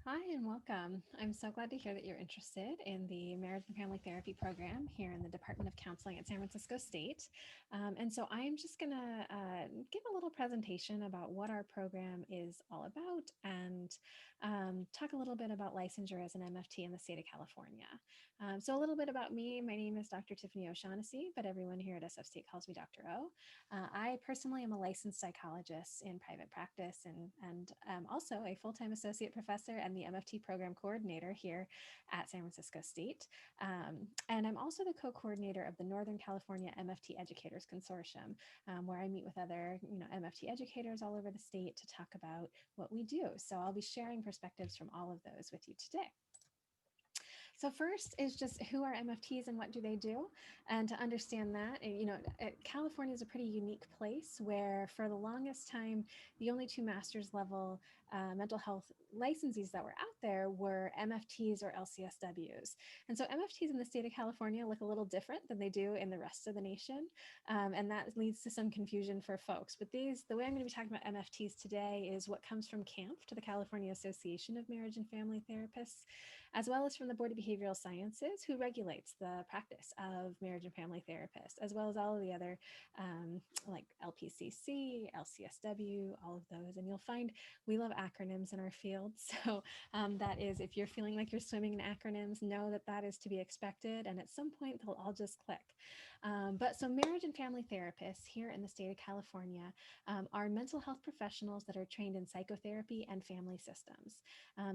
Hi and welcome. I'm so glad to hear that you're interested in the Marriage and Family Therapy program here in the Department of Counseling at San Francisco State. And so I'm just going to give a little presentation about what our program is all about and talk a little bit about licensure as an MFT in the state of California. So a little bit about me. My name is Dr. Tiffany O'Shaughnessy, but everyone here at SF State calls me Dr. O. I personally am a licensed psychologist in private practice and also a full-time associate professor and the MFT program coordinator here at San Francisco State. And I'm also the co-coordinator of the Northern California MFT Educators Consortium, where I meet with other MFT educators all over the state to talk about what we do. So I'll be sharing perspectives from all of those with you today. So first is just who are MFTs and what do they do? And to understand that, California is a pretty unique place where for the longest time, the only two master's level mental health licensees that were out there were MFTs or LCSWs. And so MFTs in the state of California look a little different than they do in the rest of the nation. And that leads to some confusion for folks. But the way I'm going to be talking about MFTs today is what comes from CAMP, to the California Association of Marriage and Family Therapists, as well as from the Board of Behavioral Sciences, who regulates the practice of marriage and family therapists, as well as all of the other like LPCC, LCSW, all of those. And you'll find we love acronyms in our field. So that is, if you're feeling like you're swimming in acronyms, know that that is to be expected. And at some point, they'll all just click. But so marriage and family therapists here in the state of California are mental health professionals that are trained in psychotherapy and family systems.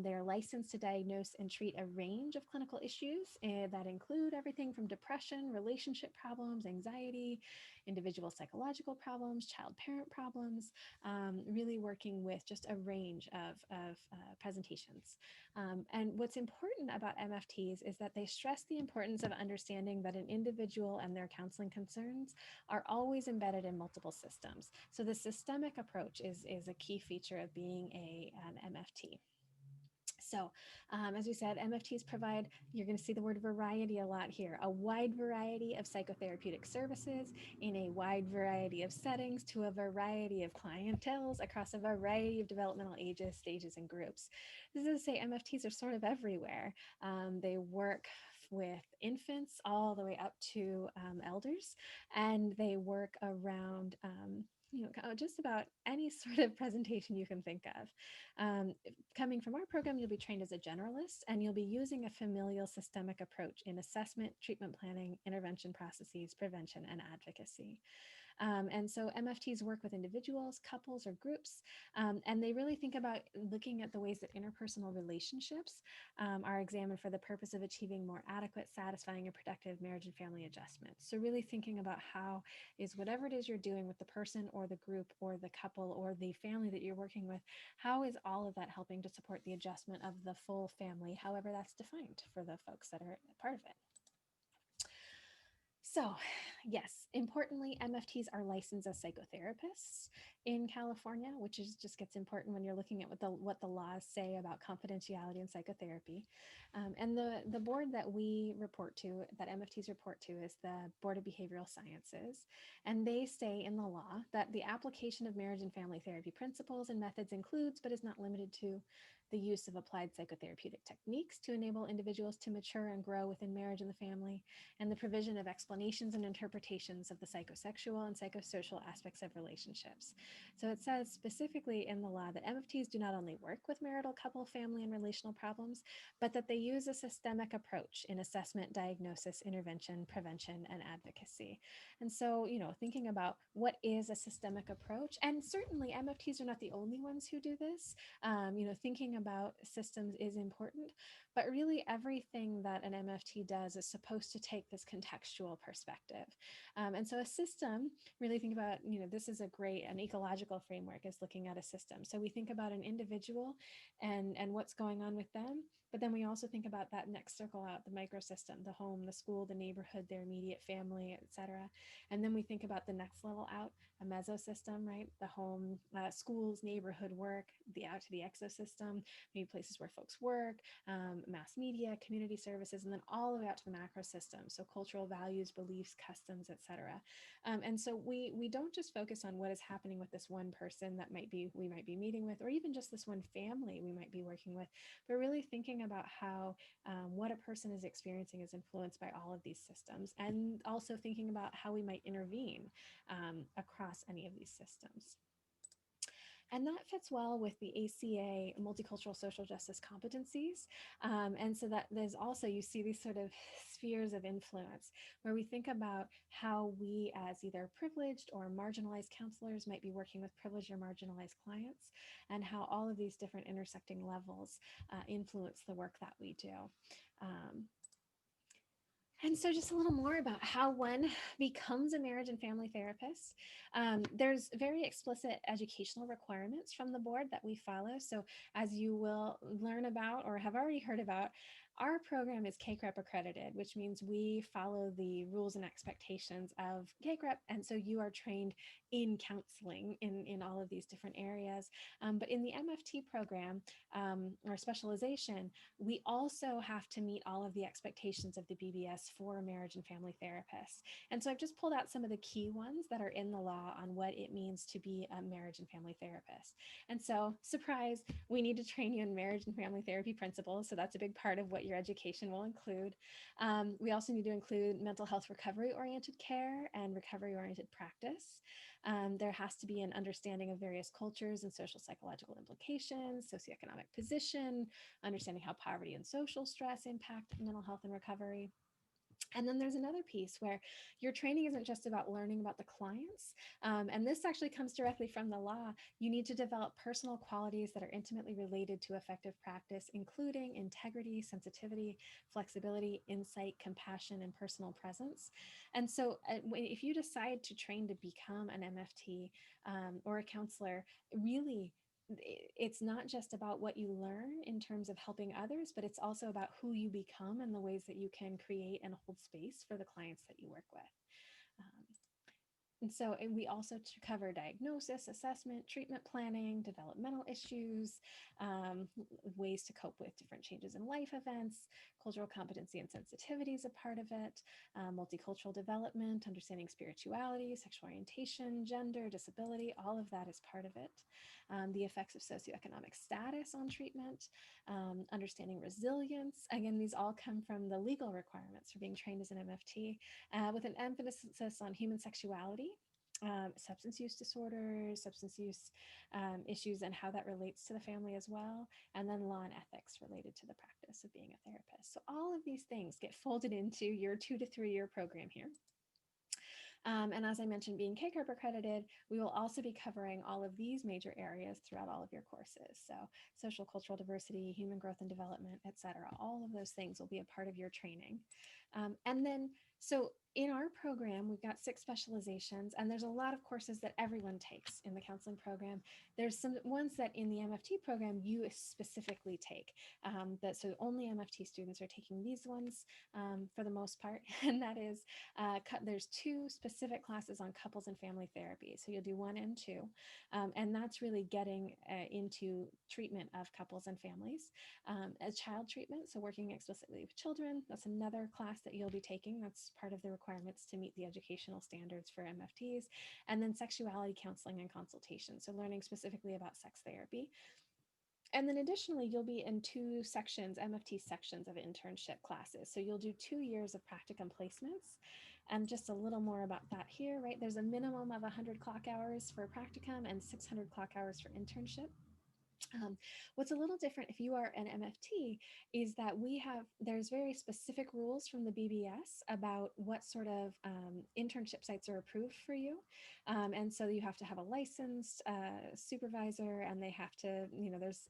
They are licensed to diagnose and treat a range of clinical issues that include everything from depression, relationship problems, anxiety, individual psychological problems, child-parent problems, really working with just a range of presentations. And what's important about MFTs is that they stress the importance of understanding that an individual and their counseling concerns are always embedded in multiple systems. So the systemic approach is a key feature of being an MFT. So, as we said, MFTs provide, you're going to see the word variety a lot here, a wide variety of psychotherapeutic services in a wide variety of settings to a variety of clienteles across a variety of developmental ages, stages, and groups. This is to say MFTs are sort of everywhere. They work with infants all the way up to elders, and they work around just about any sort of presentation you can think of. Coming from our program, you'll be trained as a generalist, and you'll be using a familial systemic approach in assessment, treatment planning, intervention processes, prevention, and advocacy. And so MFTs work with individuals, couples, or groups, and they really think about looking at the ways that interpersonal relationships are examined for the purpose of achieving more adequate, satisfying, and productive marriage and family adjustments. So really thinking about how is whatever it is you're doing with the person or the group or the couple or the family that you're working with, how is all of that helping to support the adjustment of the full family, however that's defined for the folks that are part of it. So, yes, importantly, MFTs are licensed as psychotherapists in California, which is just gets important when you're looking at what the laws say about confidentiality in psychotherapy. And the board that we report to, that MFTs report to, is the Board of Behavioral Sciences. And they say in the law that the application of marriage and family therapy principles and methods includes, but is not limited to, the use of applied psychotherapeutic techniques to enable individuals to mature and grow within marriage and the family, and the provision of explanations and interpretations of the psychosexual and psychosocial aspects of relationships. So it says specifically in the law that MFTs do not only work with marital, couple, family, and relational problems, but that they use a systemic approach in assessment, diagnosis, intervention, prevention, and advocacy. And so, thinking about what is a systemic approach, and certainly MFTs are not the only ones who do this. Thinking about systems is important, but really everything that an MFT does is supposed to take this contextual perspective. And so a system, really think about, this is an ecological framework is looking at a system. So we think about an individual and what's going on with them, but then we also think about that next circle out, the microsystem, the home, the school, the neighborhood, their immediate family, et cetera. And then we think about the next level out, a mesosystem, right? The home, schools, neighborhood, work, the out to the exosystem, maybe places where folks work, mass media, community services, and then all the way out to the macro system. So cultural values, beliefs, customs, et cetera. And so we don't just focus on what is happening with at this one person that we might be meeting with, or even just this one family we might be working with, but really thinking about how what a person is experiencing is influenced by all of these systems, and also thinking about how we might intervene across any of these systems. And that fits well with the ACA multicultural social justice competencies. And so that there's also, you see these sort of spheres of influence where we think about how we as either privileged or marginalized counselors might be working with privileged or marginalized clients, and how all of these different intersecting levels influence the work that we do. Um, and so, just a little more about how one becomes a marriage and family therapist. There's very explicit educational requirements from the board that we follow. So, as you will learn about or have already heard about, our program is CACREP accredited, which means we follow the rules and expectations of CACREP. And so, you are trained in counseling in all of these different areas. But in the MFT program or specialization, we also have to meet all of the expectations of the BBS for a marriage and family therapist. And so I've just pulled out some of the key ones that are in the law on what it means to be a marriage and family therapist. And so, surprise, we need to train you in marriage and family therapy principles. So that's a big part of what your education will include. We also need to include mental health recovery oriented care and recovery oriented practice. There has to be an understanding of various cultures and social psychological implications, socioeconomic position, understanding how poverty and social stress impact mental health and recovery. And then there's another piece where your training isn't just about learning about the clients. And this actually comes directly from the law. You need to develop personal qualities that are intimately related to effective practice, including integrity, sensitivity, flexibility, insight, compassion, and personal presence. And so if you decide to train to become an MFT or a counselor, really, it's not just about what you learn in terms of helping others, but it's also about who you become and the ways that you can create and hold space for the clients that you work with. Um, and we also cover diagnosis, assessment, treatment planning, developmental issues, ways to cope with different changes in life events, cultural competency and sensitivity is a part of it, multicultural development, understanding spirituality, sexual orientation, gender, disability, all of that is part of it. The effects of socioeconomic status on treatment, understanding resilience. Again, these all come from the legal requirements for being trained as an MFT, with an emphasis on human sexuality, substance use disorders, substance use issues, and how that relates to the family as well, and then law and ethics related to the practice of being a therapist. So all of these things get folded into your 2 to 3 year program here. And as I mentioned, being CACREP accredited, we will also be covering all of these major areas throughout all of your courses. So social cultural diversity, human growth and development, et cetera. All of those things will be a part of your training. And then, so in our program, we've got 6 specializations, and there's a lot of courses that everyone takes in the counseling program. There's some ones that in the MFT program you specifically take, so only MFT students are taking these ones for the most part, and that is, there's 2 specific classes on couples and family therapy. So you'll do 1 and 2, and that's really getting into treatment of couples and families. As child treatment, so working explicitly with children, that's another class that you'll be taking. That's part of the requirements to meet the educational standards for MFTs. And then sexuality counseling and consultation, so learning specifically about sex therapy. And then additionally, you'll be in 2 sections, MFT sections of internship classes. So you'll do 2 years of practicum placements. And just a little more about that here, right? There's a minimum of 100 clock hours for practicum and 600 clock hours for internship. What's a little different if you are an MFT is that there's very specific rules from the BBS about what sort of internship sites are approved for you. And so you have to have a licensed supervisor, and they have to,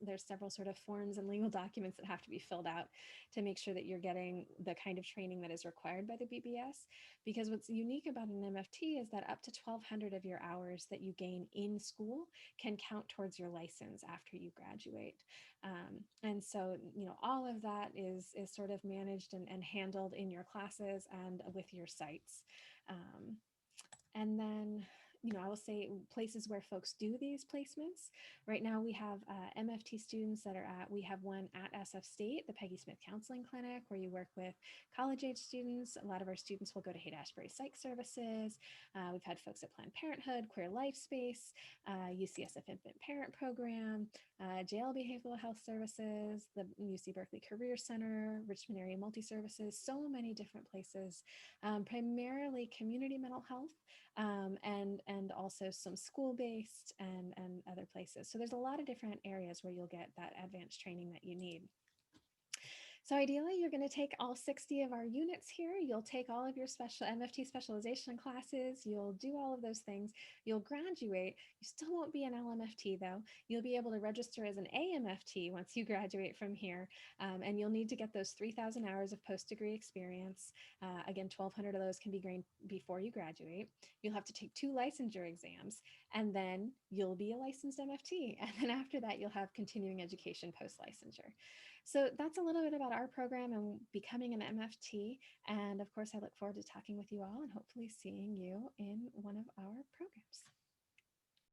there's several sort of forms and legal documents that have to be filled out to make sure that you're getting the kind of training that is required by the BBS. Because what's unique about an MFT is that up to 1,200 of your hours that you gain in school can count towards your license after you graduate. And so, all of that is sort of managed and handled in your classes and with your sites. And then I will say places where folks do these placements. Right now, we have MFT students that are we have one at SF State, the Peggy Smith Counseling Clinic, where you work with college age students. A lot of our students will go to Haight-Ashbury Psych Services. We've had folks at Planned Parenthood, Queer Life Space, UCSF Infant Parent Program, JL Behavioral Health Services, the UC Berkeley Career Center, Richmond Area Multi Services, so many different places, primarily community mental health, and also some school-based and other places. So there's a lot of different areas where you'll get that advanced training that you need. So ideally, you're going to take all 60 of our units here. You'll take all of your special MFT specialization classes. You'll do all of those things. You'll graduate. You still won't be an LMFT though. You'll be able to register as an AMFT once you graduate from here. And you'll need to get those 3,000 hours of post-degree experience. Again, 1,200 of those can be gained before you graduate. You'll have to take 2 licensure exams, and then you'll be a licensed MFT. And then after that, you'll have continuing education post-licensure. So that's a little bit about our program and becoming an MFT. And of course, I look forward to talking with you all and hopefully seeing you in one of our programs.